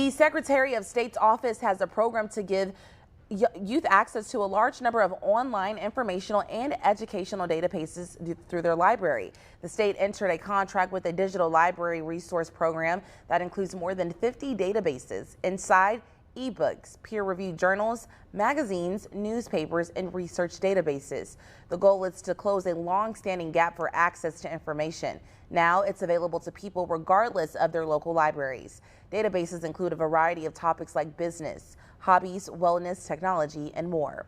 The Secretary of State's office has a program to give youth access to a large number of online informational and educational databases through their library. The state entered a contract with a digital library resource program that includes more than 50 databases. Inside, ebooks, peer-reviewed journals, magazines, newspapers, and research databases. The goal is to close a long-standing gap for access to information. Now it's available to people regardless of their local libraries. Databases include a variety of topics like business, hobbies, wellness, technology, and more.